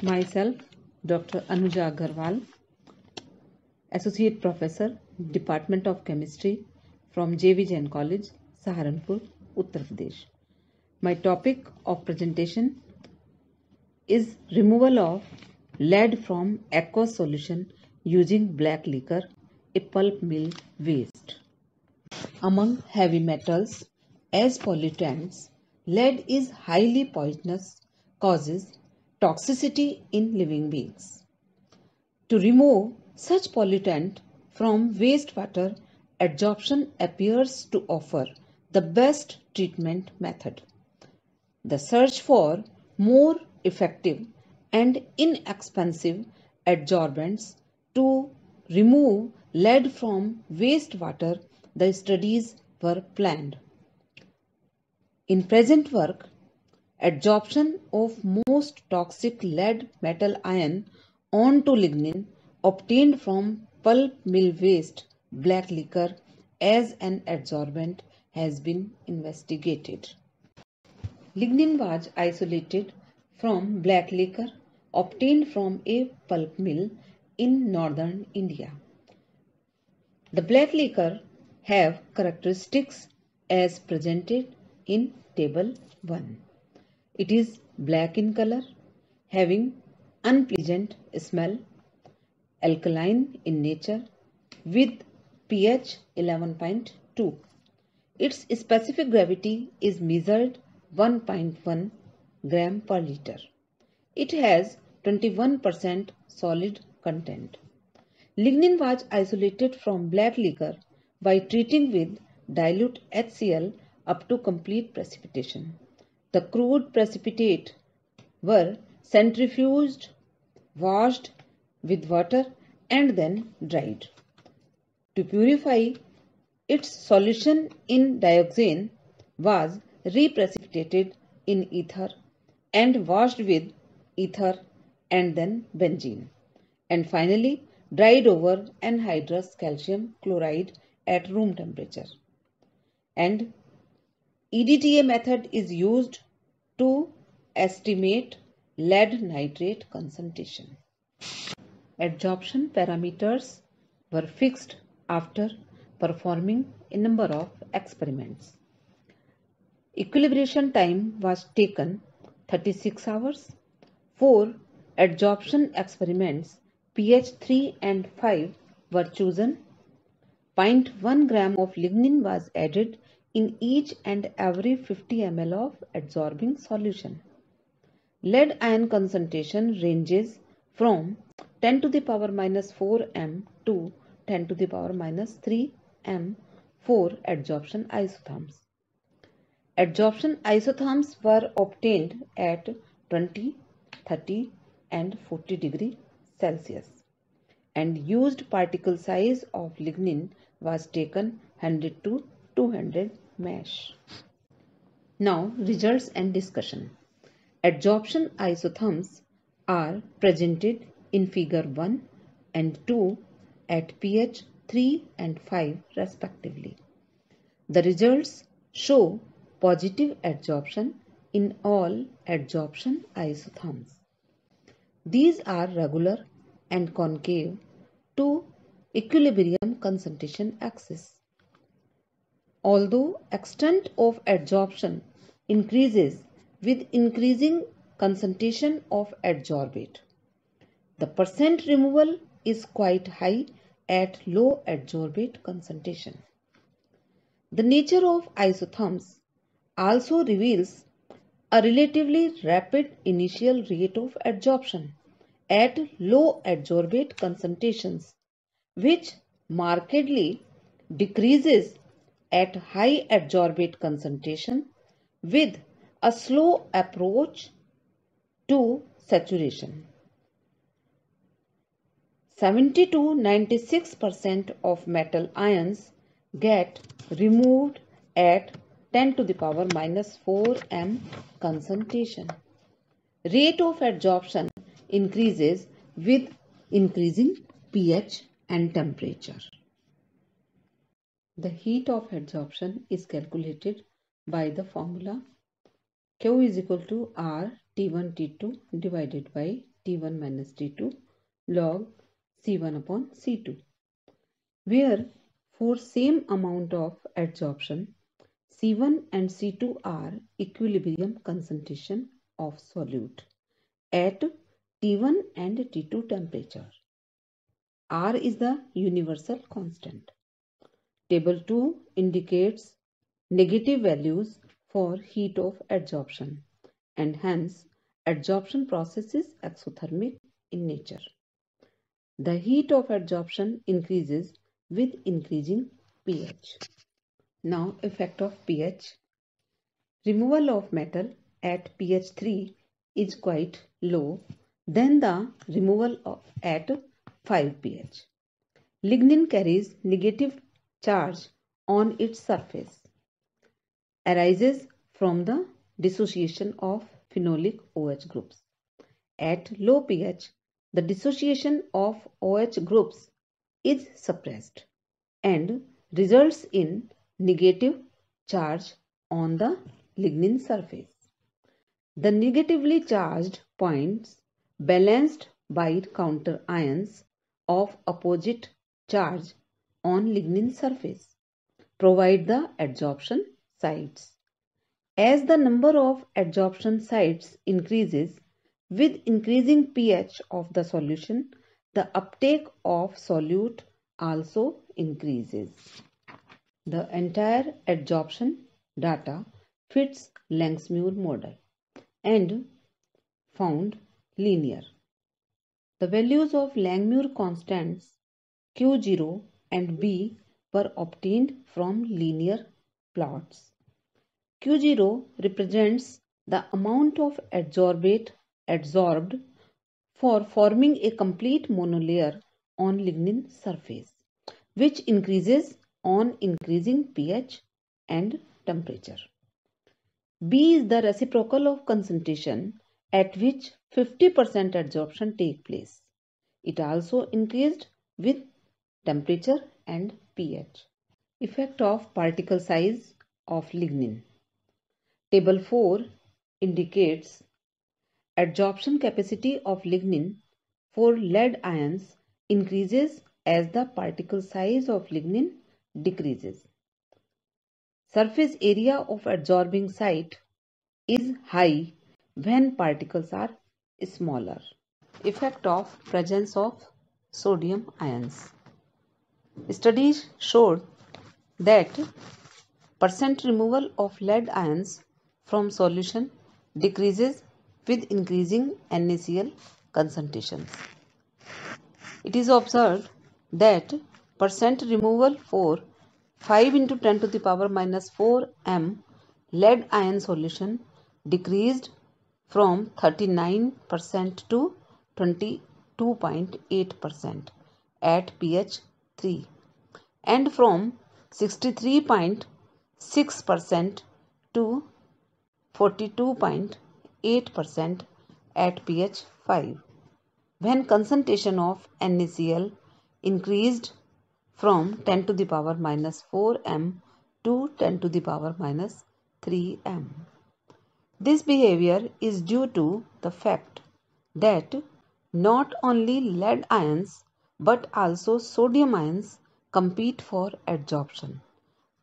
Myself, Dr. Anuja Agarwal, Associate Professor, Department of Chemistry from JV Jain College, Saharanpur, Uttar Pradesh. My topic of presentation is removal of lead from aqueous solution using black liquor, a pulp mill waste. Among heavy metals, as pollutants, lead is highly poisonous, causes toxicity in living beings. To remove such pollutant from wastewater, adsorption appears to offer the best treatment method. The search for more effective and inexpensive adsorbents to remove lead from wastewater, the studies were planned. In present work, adsorption of most toxic lead metal ion onto lignin obtained from pulp mill waste black liquor as an adsorbent has been investigated. Lignin was isolated from black liquor obtained from a pulp mill in northern India. The black liquor have characteristics as presented in table 1. It is black in color, having unpleasant smell, alkaline in nature, with pH 11.2. Its specific gravity is measured 1.1 gram per liter. It has 21% solid content. Lignin was isolated from black liquor by treating with dilute HCl up to complete precipitation. The crude precipitate were centrifuged, washed with water and then dried. To purify, its solution in dioxane was reprecipitated in ether and washed with ether and then benzene, and finally dried over anhydrous calcium chloride at room temperature. And EDTA method is used to estimate lead nitrate concentration. Adsorption parameters were fixed after performing a number of experiments. Equilibration time was taken 36 hours. 4 adsorption experiments pH 3 and 5 were chosen. 0.1 gram of lignin was added in each and every 50 ml of adsorbing solution. Lead ion concentration ranges from 10 to the power minus 4 m to 10 to the power minus 3 m for adsorption isotherms. Adsorption isotherms were obtained at 20, 30 and 40 degree Celsius, and used particle size of lignin was taken 100 to 200 mesh. Now results and discussion. Adsorption isotherms are presented in figure 1 and 2 at pH 3 and 5 respectively. The results show positive adsorption in all adsorption isotherms. These are regular and concave to equilibrium concentration axis. Although extent of adsorption increases with increasing concentration of adsorbate, the percent removal is quite high at low adsorbate concentration. The nature of isotherms also reveals a relatively rapid initial rate of adsorption at low adsorbate concentrations, which markedly decreases at high adsorbate concentration with a slow approach to saturation. 70 to 96% of metal ions get removed at 10 to the power minus 4 m concentration. Rate of adsorption increases with increasing pH and temperature. The heat of adsorption is calculated by the formula Q is equal to R T1 T2 divided by T1 minus T2 log C1 upon C2, where for same amount of adsorption, C1 and C2 are equilibrium concentration of solute at T1 and T2 temperature. R is the universal constant. Table 2 indicates negative values for heat of adsorption, and hence adsorption process is exothermic in nature. The heat of adsorption increases with increasing pH. Now, effect of pH. Removal of metal at pH 3 is quite low than the removal at 5 pH. Lignin carries negative charge on its surface, arises from the dissociation of phenolic OH groups. At low pH, the dissociation of OH groups is suppressed and results in negative charge on the lignin surface. The negatively charged points balanced by counter ions of opposite charge on lignin surface provide the adsorption sites. As the number of adsorption sites increases with increasing pH of the solution, the uptake of solute also increases. The entire adsorption data fits Langmuir model and found linear. The values of Langmuir constants Q0 and B were obtained from linear plots. Q0 represents the amount of adsorbate adsorbed for forming a complete monolayer on lignin surface, which increases on increasing pH and temperature. B is the reciprocal of concentration at which 50% adsorption take place. It also increased with temperature and pH. Effect of particle size of lignin. Table 4 indicates adsorption capacity of lignin for lead ions increases as the particle size of lignin decreases. Surface area of adsorbing site is high when particles are smaller. Effect of presence of sodium ions. Studies showed that percent removal of lead ions from solution decreases with increasing NaCl concentrations. It is observed that percent removal for 5 into 10 to the power minus 4 m lead ion solution decreased from 39% to 22.8% at pH 3 and from 63.6% to 42.8% at pH 5 when concentration of NaCl increased from 10 to the power minus 4 m to 10 to the power minus 3 m. This behavior is due to the fact that not only lead ions but also sodium ions compete for adsorption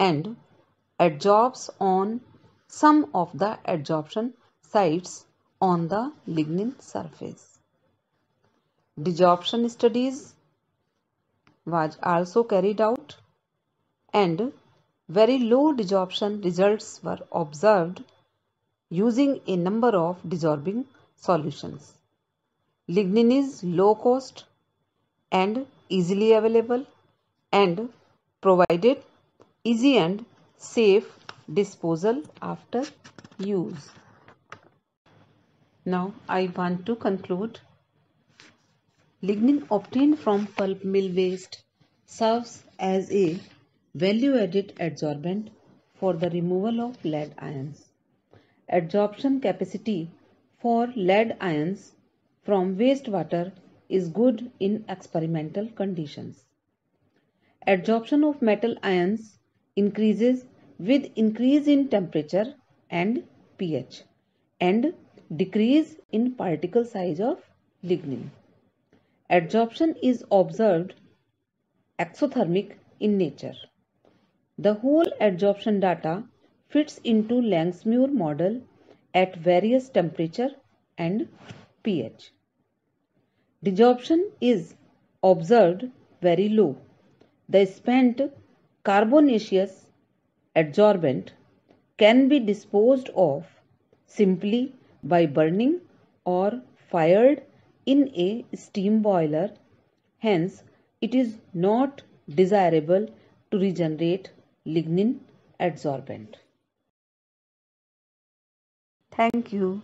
and adsorbs on some of the adsorption sites on the lignin surface. Desorption studies was also carried out and very low desorption results were observed using a number of desorbing solutions. Lignin is low cost and easily available and provided easy and safe disposal after use. Now I want to conclude. Lignin obtained from pulp mill waste serves as a value-added adsorbent for the removal of lead ions. Adsorption capacity for lead ions from wastewater is good in experimental conditions. Adsorption of metal ions increases with increase in temperature and pH and decrease in particle size of lignin. Adsorption is observed exothermic in nature. The whole adsorption data fits into Langemeier model at various temperature and pH. Desorption is observed very low. The spent carbonaceous adsorbent can be disposed of simply by burning or fired in a steam boiler. Hence, it is not desirable to regenerate lignin adsorbent. Thank you.